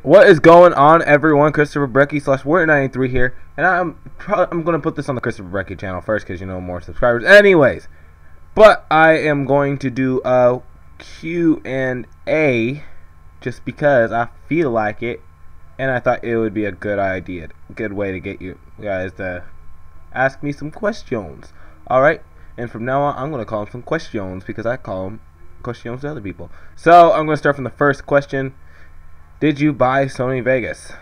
What is going on, everyone? ChristopherBrekke / Warrior9983 here, and I'm gonna put this on the ChristopherBrekke channel first because more subscribers. Anyways, but I am going to do a Q&A just because I feel like it, and I thought it would be a good idea, a good way to get you guys to ask me some questions. All right, and from now on, I'm gonna call them some questions because I call them questions to other people. So I'm gonna start from the first question. Did you buy Sony Vegas?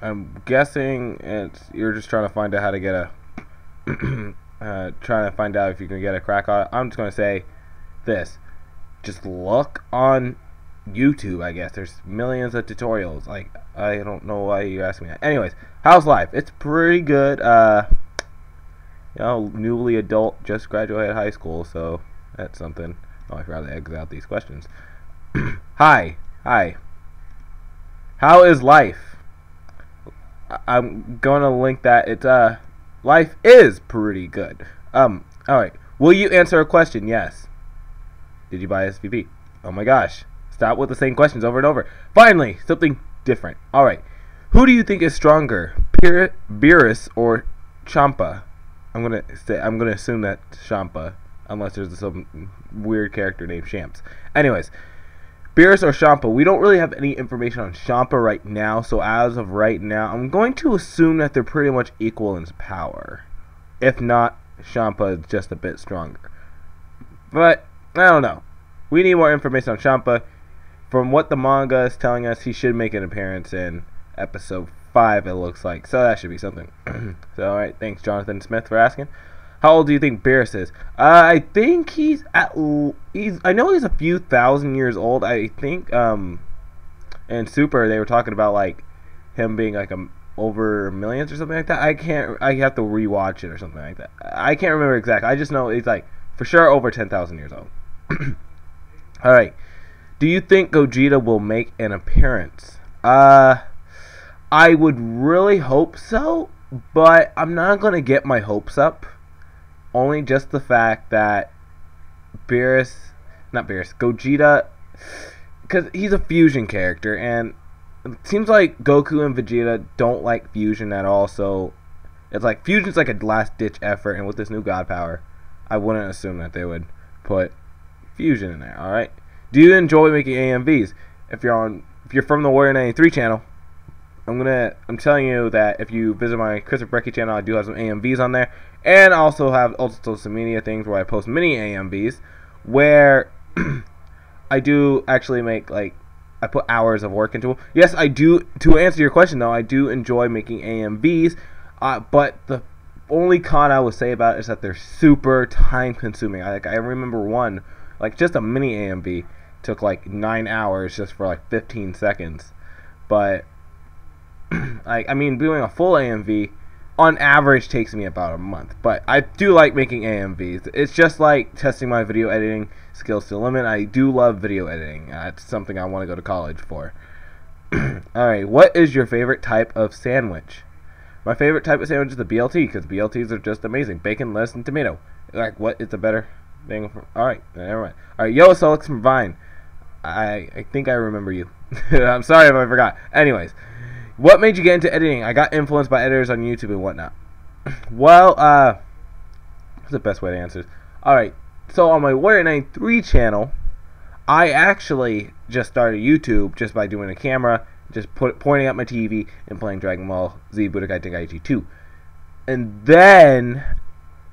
I'm guessing you're just trying to find out how to get a trying to find out if you can get a crack on it. I'm just gonna say this: just look on YouTube. I guess there's millions of tutorials. Like, I don't know why you asked me that. Anyways, how's life? It's pretty good. Newly adult, just graduated high school, so that's something. Oh, I forgot to exit out these questions. Hi. How is life? I'm gonna link that. It's life is pretty good. Alright. Will you answer a question? Yes. Did you buy SVP? Oh my gosh. Stop with the same questions over and over. Finally, something different. Alright. Who do you think is stronger? Beerus or Champa? I'm gonna assume that Champa, unless there's some weird character named Shamps. Anyways, Beerus or Champa? We don't really have any information on Champa right now, so as of right now, I'm going to assume that they're pretty much equal in power. If not, Champa is just a bit stronger. But, I don't know. We need more information on Champa. From what the manga is telling us, he should make an appearance in episode 5, it looks like. So that should be something. So, alright, thanks Jonathan Smith for asking. How old do you think Beerus is? I think I know he's a few thousand years old. I think in Super they were talking about like him being like over millions or something like that. I have to rewatch it or something like that. I can't remember exactly. I just know he's like for sure over 10,000 years old. All right. Do you think Gogeta will make an appearance? I would really hope so, but I'm not gonna get my hopes up. Only just the fact that Gogeta, because he's a fusion character, and it seems like Goku and Vegeta don't like fusion at all, so it's like fusion's like a last-ditch effort, and with this new god power, I wouldn't assume that they would put fusion in there, alright? Do you enjoy making AMVs? If you're from the Warrior93 channel, I'm telling you that if you visit my ChristopherBrekke channel, I do have some AMVs on there, and I also have social media things where I post mini AMVs, where I do actually make I put hours of work into them. Yes, I do. To answer your question though, I do enjoy making AMVs, but the only con I would say about it is that they're super time consuming. I remember one, just a mini AMV took 9 hours just for 15 seconds, but doing a full AMV on average takes me about a month. But I do like making AMVs. It's just like testing my video editing skills to the limit. I do love video editing. It's something I want to go to college for. Alright, what is your favorite type of sandwich? My favorite type of sandwich is the BLT, because BLTs are just amazing. Bacon, lettuce, and tomato. What is the better thing? Alright, never mind. Alright, yo, Solix from Vine. I think I remember you. I'm sorry if I forgot. Anyways. What made you get into editing? I got influenced by editors on YouTube and whatnot. Well, what's the best way to answer this? Alright, so on my Warrior93 channel, I actually just started YouTube just by doing a camera, just pointing at my TV and playing Dragon Ball Z Budokai Tenkaichi 2. And then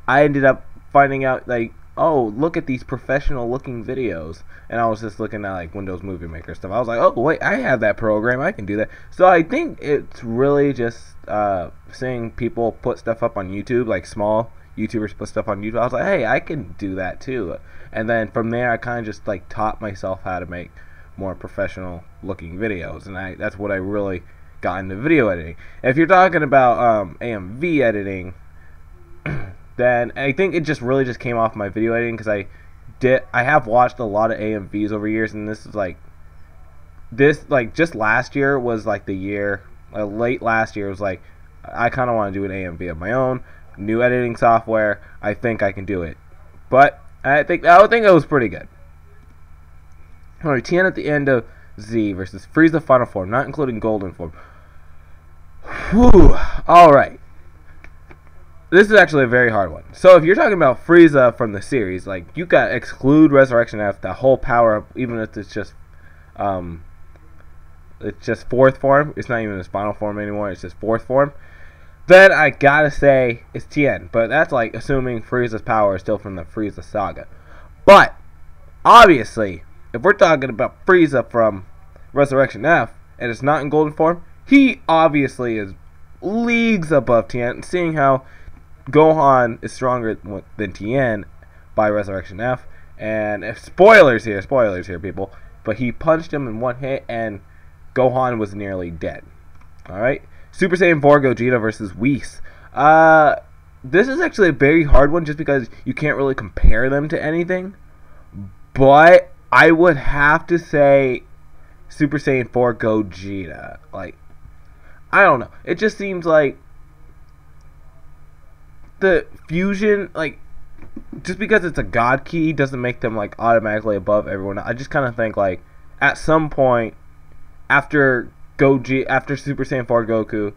I ended up finding out, oh, look at these professional looking videos. And I was just looking at Windows Movie Maker stuff. I was like, oh wait, I have that program, I can do that. So I think it's really just seeing people put stuff up on YouTube, small YouTubers put stuff on YouTube. I was like, hey, I can do that too. And then from there I kind of just taught myself how to make more professional looking videos, and that's what I really got into video editing. If you're talking about AMV editing, then I think it just really came off my video editing, because I have watched a lot of AMVs over years, and this is just last year was the year, late last year was I kind of want to do an AMV of my own, new editing software. I think I can do it, but I think it was pretty good. Alright, TN at the end of Z versus Frieza final form, not including golden form. Whew. Alright. This is actually a very hard one. So if you're talking about Frieza from the series, like, you gotta exclude Resurrection F, the whole power up, even if it's just fourth form. It's not even his final form anymore. It's just fourth form. Then I gotta say it's Tien. But that's like assuming Frieza's power is still from the Frieza saga. But obviously, if we're talking about Frieza from Resurrection F and it's not in golden form, he obviously is leagues above Tien. Seeing how Gohan is stronger than Tien by Resurrection F. And if spoilers here, people. But he punched him in one hit and Gohan was nearly dead. Alright. Super Saiyan 4 Gogeta versus Whis. This is actually a very hard one just because you can't really compare them to anything. But I would have to say Super Saiyan 4 Gogeta. Like, I don't know. It just seems like the fusion, like, just because it's a God Key doesn't make them like automatically above everyone. I just kind of think like at some point after Super Saiyan 4 Goku,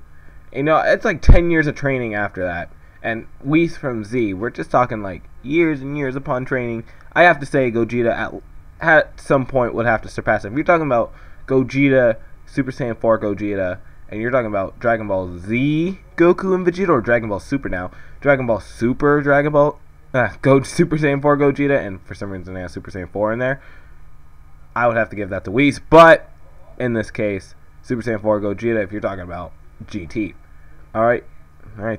you know, it's like 10 years of training after that. And Whis from Z, we're just talking like years and years upon training. I have to say Gogeta at some point would have to surpass him. If you're talking about Gogeta, Super Saiyan 4 Gogeta, and you're talking about Dragon Ball Z Goku and Vegeta, or Dragon Ball Super now, Dragon Ball Super Dragon Ball, Super Saiyan 4 Gogeta, and for some reason they have Super Saiyan 4 in there, I would have to give that to Whis. But in this case, Super Saiyan 4 Gogeta if you're talking about GT. Alright,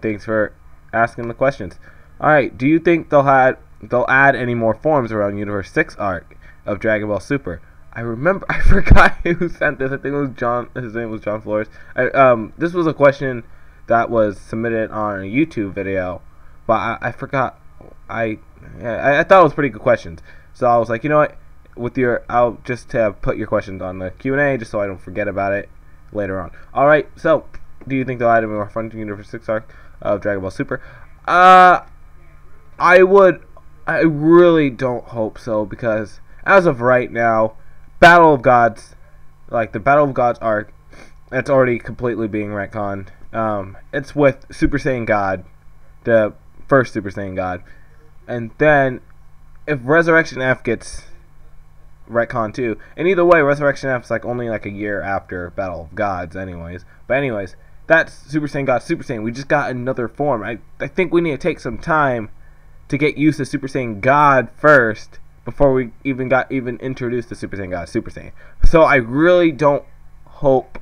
thanks for asking the questions. Alright, do you think they'll add any more forms around Universe 6 arc of Dragon Ball Super? I forgot who sent this. I think it was John. His name was John Flores. This was a question that was submitted on a YouTube video, but I forgot. I thought it was pretty good questions, so I was like, you know what? I'll just put your questions on the Q&A just so I don't forget about it later on. All right. So, do you think they'll add any more fun to Universe 6 arc of Dragon Ball Super? I really don't hope so, because as of right now, Battle of Gods, like the Battle of Gods arc, it's already completely being retconned. It's with Super Saiyan God, the first Super Saiyan God, and then if Resurrection F gets retconned too, and either way, Resurrection F is like only like a year after Battle of Gods, anyways. But anyways, that's Super Saiyan God, Super Saiyan. We just got another form. I think we need to take some time to get used to Super Saiyan God first, before we even introduced to Super Saiyan God, Super Saiyan. So I really don't hope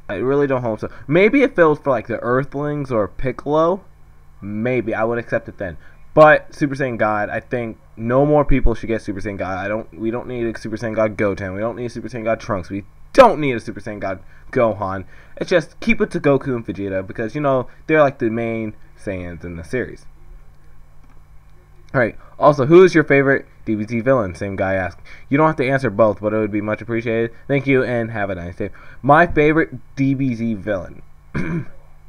so. Maybe if it was for like the Earthlings or Piccolo, maybe I would accept it then. But Super Saiyan God, I think no more people should get Super Saiyan God. We don't need a Super Saiyan God Goten. We don't need a Super Saiyan God Trunks. We don't need a Super Saiyan God Gohan. It's just keep it to Goku and Vegeta, because you know they're like the main Saiyans in the series. Alright, also, who is your favorite DBZ villain? Same guy asked. You don't have to answer both, but it would be much appreciated. Thank you, and have a nice day. My favorite DBZ villain.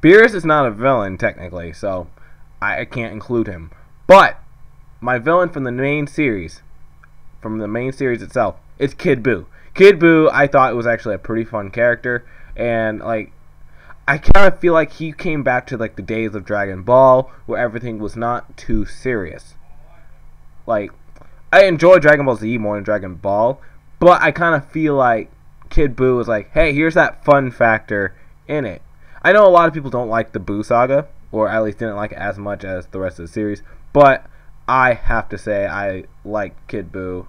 Beerus is not a villain, technically, so I can't include him. But, my villain from the main series itself, is Kid Buu. Kid Buu, I thought it was actually a pretty fun character, and, like, I kind of feel like he came back to, like, the days of Dragon Ball, where everything was not too serious. Like, I enjoy Dragon Ball Z more than Dragon Ball, but I kind of feel like Kid Buu was like, hey, here's that fun factor in it. I know a lot of people don't like the Buu saga, or at least didn't like it as much as the rest of the series, but I have to say I like Kid Buu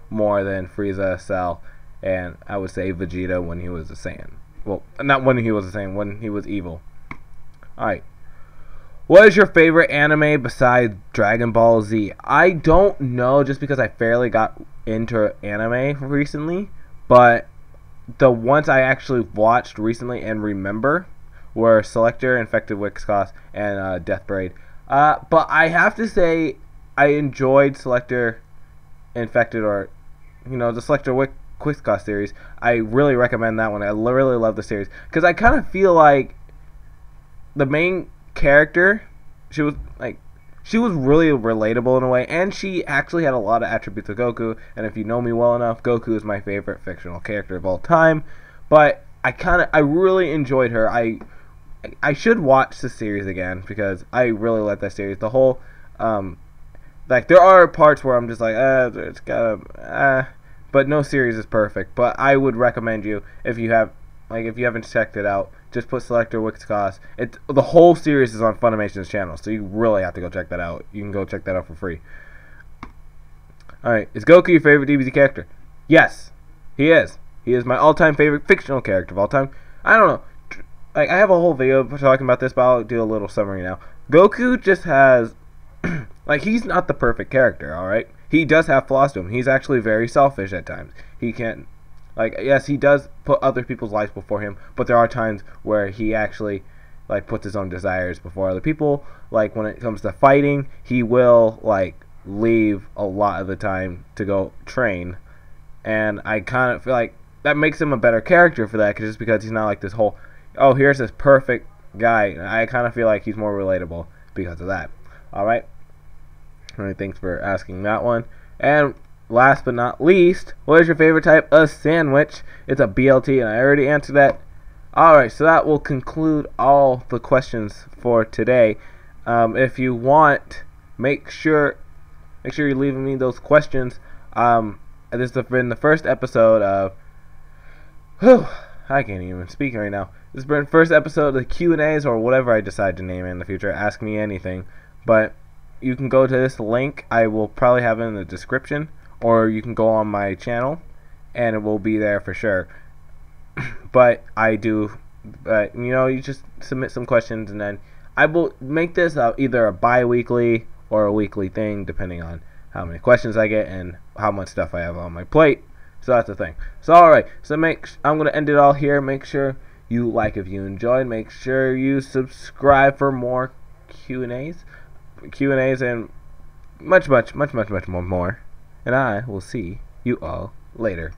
more than Frieza, Cell, and I would say Vegeta when he was a Saiyan. Well, not when he was a Saiyan, when he was evil. Alright. What is your favorite anime besides Dragon Ball Z? I don't know, just because I fairly got into anime recently, but the ones I actually watched recently and remember were Selector, Infected Wixcos, and Death Braid. But I have to say, I enjoyed Selector, Infected, or, you know, the Selector Wixcos series. I really recommend that one. I really love the series, because I kind of feel like the main character, she she was really relatable in a way, and she actually had a lot of attributes of Goku. And if you know me well enough, Goku is my favorite fictional character of all time. But I really enjoyed her. I should watch the series again because I really like that series. The whole like there are parts where I'm just like it's gotta but no series is perfect. But I would recommend you, if you haven't checked it out, just put Selector Wixcos. The whole series is on Funimation's channel, so you really have to go check that out. You can go check that out for free. Alright, is Goku your favorite DBZ character? Yes, he is. He is my all-time favorite fictional character of all time. I don't know. Like, I have a whole video talking about this, but I'll do a little summary now. Goku just has like, he's not the perfect character, alright? He does have flaws to him. He's actually very selfish at times. He can't, like, yes, he does put other people's lives before him, but there are times where he actually, like, puts his own desires before other people. Like, when it comes to fighting, he will, like, leave a lot of the time to go train. And I kind of feel like that makes him a better character for that, just because he's not like this whole, oh, here's this perfect guy. I kind of feel like he's more relatable because of that. Alright? Alright, thanks for asking that one. And last but not least, what is your favorite type of sandwich? It's a BLT, and I already answered that. Alright, so that will conclude all the questions for today. If you want, make sure you're leaving me those questions. This has been the first episode of I can't even speak right now. This has been the first episode of the Q&As, or whatever I decide to name it in the future. Ask me anything. But you can go to this link. I will probably have it in the description, or you can go on my channel and it will be there for sure. But you know, you just submit some questions, and then I will make this either a bi-weekly or a weekly thing, depending on how many questions I get and how much stuff I have on my plate. So that's the thing. So alright, so I'm going to end it all here. Make sure you like if you enjoyed. Make sure you subscribe for more Q&As and much more. And I will see you all later.